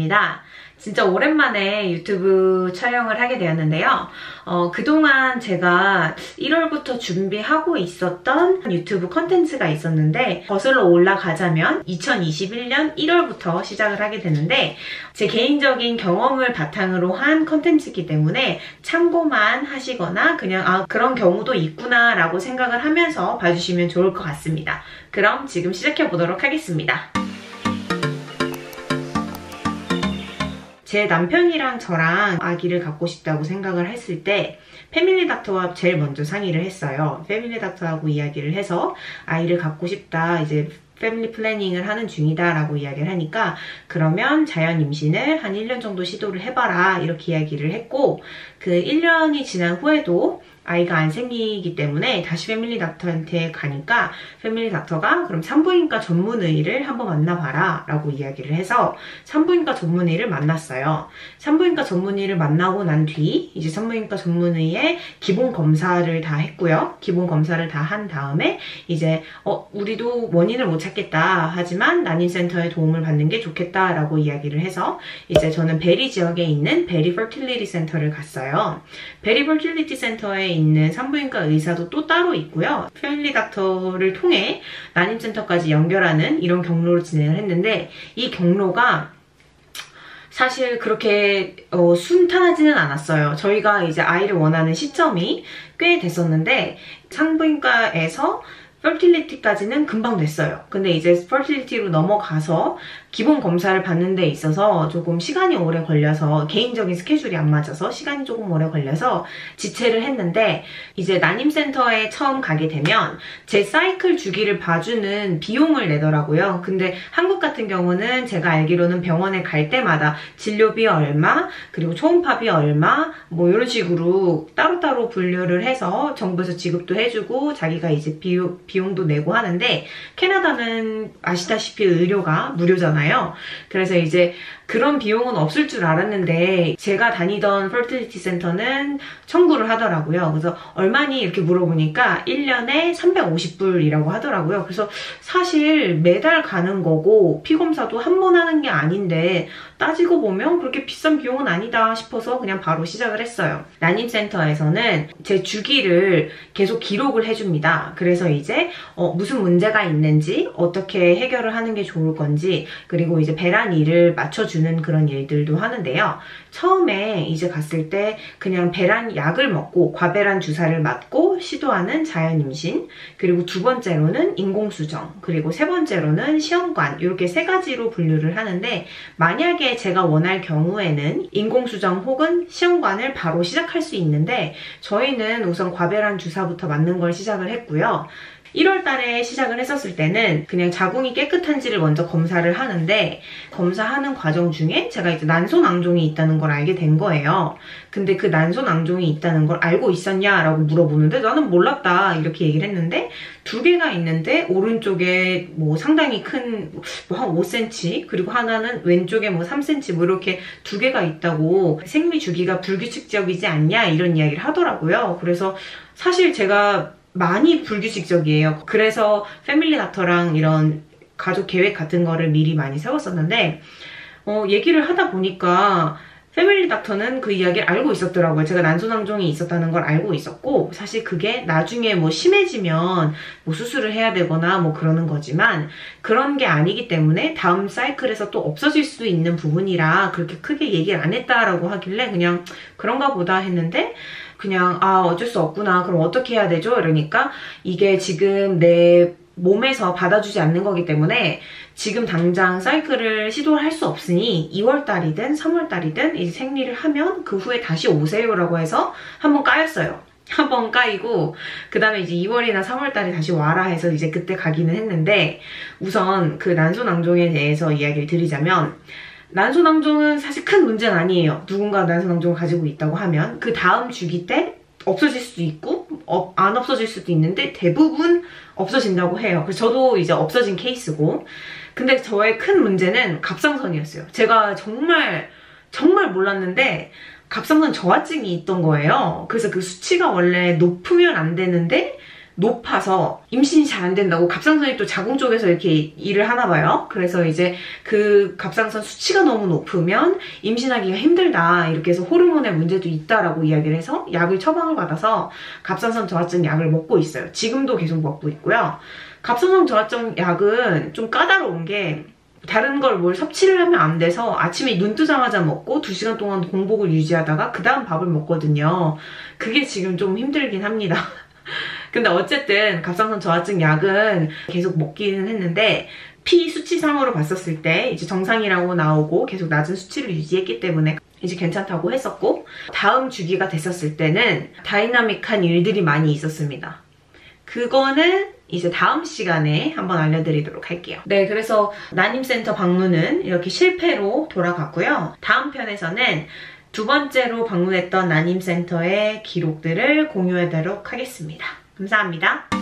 반갑습니다. 진짜 오랜만에 유튜브 촬영을 하게 되었는데요. 그동안 제가 1월부터 준비하고 있었던 유튜브 컨텐츠가 있었는데 거슬러 올라가자면 2021년 1월부터 시작을 하게 되는데 제 개인적인 경험을 바탕으로 한 컨텐츠이기 때문에 참고만 하시거나 그냥 그런 경우도 있구나 라고 생각을 하면서 봐주시면 좋을 것 같습니다. 그럼 지금 시작해 보도록 하겠습니다. 제 남편이랑 저랑 아기를 갖고 싶다고 생각을 했을 때 패밀리 닥터와 제일 먼저 상의를 했어요. 패밀리 닥터하고 이야기를 해서 아이를 갖고 싶다, 이제 패밀리 플래닝을 하는 중이다 라고 이야기를 하니까 그러면 자연 임신을 한 1년 정도 시도를 해봐라 이렇게 이야기를 했고, 그 1년이 지난 후에도 아이가 안 생기기 때문에 다시 패밀리 닥터한테 가니까 패밀리 닥터가 그럼 산부인과 전문의를 한번 만나봐라 라고 이야기를 해서 산부인과 전문의를 만났어요. 산부인과 전문의를 만나고 난 뒤 이제 산부인과 전문의의 기본 검사를 다 했고요. 기본 검사를 다 한 다음에 이제 우리도 원인을 못 찾겠다 하지만 난임센터의 도움을 받는 게 좋겠다 라고 이야기를 해서 이제 저는 베리 지역에 있는 베리 퍼틸리티 센터를 갔어요. 베리 퍼틸리티 센터에 있는 산부인과 의사도 또 따로 있고요. 패밀리 닥터를 통해 난임센터까지 연결하는 이런 경로로 진행을 했는데 이 경로가 사실 그렇게 순탄하지는 않았어요. 저희가 이제 아이를 원하는 시점이 꽤 됐었는데 산부인과에서 퍼틸리티까지는 금방 됐어요. 근데 이제 퍼틸리티로 넘어가서 기본 검사를 받는 데 있어서 조금 시간이 오래 걸려서 개인적인 스케줄이 안 맞아서 시간이 조금 오래 걸려서 지체를 했는데 이제 난임센터에 처음 가게 되면 제 사이클 주기를 봐주는 비용을 내더라고요. 근데 한국 같은 경우는 제가 알기로는 병원에 갈 때마다 진료비 얼마, 그리고 초음파비 얼마 뭐 이런 식으로 따로따로 분류를 해서 정부에서 지급도 해주고 자기가 이제 비용도 내고 하는데 캐나다는 아시다시피 의료가 무료잖아요. 그래서 이제 그런 비용은 없을 줄 알았는데 제가 다니던 퍼틸리티 센터는 청구를 하더라고요. 그래서 얼마니 이렇게 물어보니까 1년에 350불이라고 하더라고요. 그래서 사실 매달 가는 거고 피검사도 한 번 하는 게 아닌데 따지고 보면 그렇게 비싼 비용은 아니다 싶어서 그냥 바로 시작을 했어요. 난임센터에서는 제 주기를 계속 기록을 해줍니다. 그래서 이제 무슨 문제가 있는지 어떻게 해결을 하는 게 좋을 건지 그리고 이제 배란일을 맞춰주는 그런 일들도 하는데요. 처음에 이제 갔을 때 그냥 배란 약을 먹고 과배란 주사를 맞고 시도하는 자연임신, 그리고 두 번째로는 인공수정, 그리고 세 번째로는 시험관, 이렇게 세 가지로 분류를 하는데 만약에 제가 원할 경우에는 인공수정 혹은 시험관을 바로 시작할 수 있는데 저희는 우선 과배란 주사부터 맞는 걸 시작을 했고요. 1월 달에 시작을 했었을 때는 그냥 자궁이 깨끗한지를 먼저 검사를 하는데 검사하는 과정 중에 제가 이제 난소낭종이 있다는 걸 알게 된 거예요. 근데 그 난소낭종이 있다는 걸 알고 있었냐라고 물어보는데 나는 몰랐다 이렇게 얘기를 했는데 2개가 있는데 오른쪽에 뭐 상당히 큰 한 5cm 그리고 하나는 왼쪽에 뭐 3cm 뭐 이렇게 2개가 있다고 생리 주기가 불규칙적이지 않냐 이런 이야기를 하더라고요. 그래서 사실 제가 많이 불규칙적이에요. 그래서 패밀리 닥터랑 이런 가족 계획 같은 거를 미리 많이 세웠었는데 얘기를 하다 보니까 패밀리 닥터는 그 이야기를 알고 있었더라고요. 제가 난소낭종이 있었다는 걸 알고 있었고 사실 그게 나중에 뭐 심해지면 뭐 수술을 해야 되거나 뭐 그러는 거지만 그런 게 아니기 때문에 다음 사이클에서 또 없어질 수 있는 부분이라 그렇게 크게 얘기를 안 했다라고 하길래 그냥 그런가 보다 했는데 그냥 어쩔 수 없구나. 그럼 어떻게 해야 되죠? 이러니까 이게 지금 내 몸에서 받아주지 않는 거기 때문에 지금 당장 사이클을 시도를 할 수 없으니 2월달이든 3월달이든 이제 생리를 하면 그 후에 다시 오세요라고 해서 한번 까였어요. 한번 까이고 그 다음에 이제 2월이나 3월달에 다시 와라 해서 이제 그때 가기는 했는데 우선 그 난소낭종에 대해서 이야기를 드리자면 난소낭종은 사실 큰 문제는 아니에요. 누군가 난소낭종을 가지고 있다고 하면 그 다음 주기 때 없어질 수도 있고 안 없어질 수도 있는데 대부분 없어진다고 해요. 그래서 저도 이제 없어진 케이스고 근데 저의 큰 문제는 갑상선이었어요. 제가 정말 몰랐는데 갑상선 저하증이 있던 거예요. 그래서 그 수치가 원래 높으면 안 되는데 높아서 임신이 잘 안 된다고 갑상선이 또 자궁 쪽에서 이렇게 일을 하나 봐요. 그래서 이제 그 갑상선 수치가 너무 높으면 임신하기가 힘들다. 이렇게 해서 호르몬의 문제도 있다라고 이야기를 해서 약을 처방을 받아서 갑상선 저하증 약을 먹고 있어요. 지금도 계속 먹고 있고요. 갑상선 저하증 약은 좀 까다로운 게 다른 걸 뭘 섭취를 하면 안 돼서 아침에 눈 뜨자마자 먹고 2시간 동안 공복을 유지하다가 그 다음 밥을 먹거든요. 그게 지금 좀 힘들긴 합니다. 근데 어쨌든 갑상선 저하증 약은 계속 먹기는 했는데 피 수치상으로 봤었을 때 이제 정상이라고 나오고 계속 낮은 수치를 유지했기 때문에 이제 괜찮다고 했었고, 다음 주기가 됐었을 때는 다이나믹한 일들이 많이 있었습니다. 그거는 이제 다음 시간에 한번 알려드리도록 할게요. 네, 그래서 난임센터 방문은 이렇게 실패로 돌아갔고요. 다음 편에서는 두 번째로 방문했던 난임센터의 기록들을 공유하도록 하겠습니다. 감사합니다.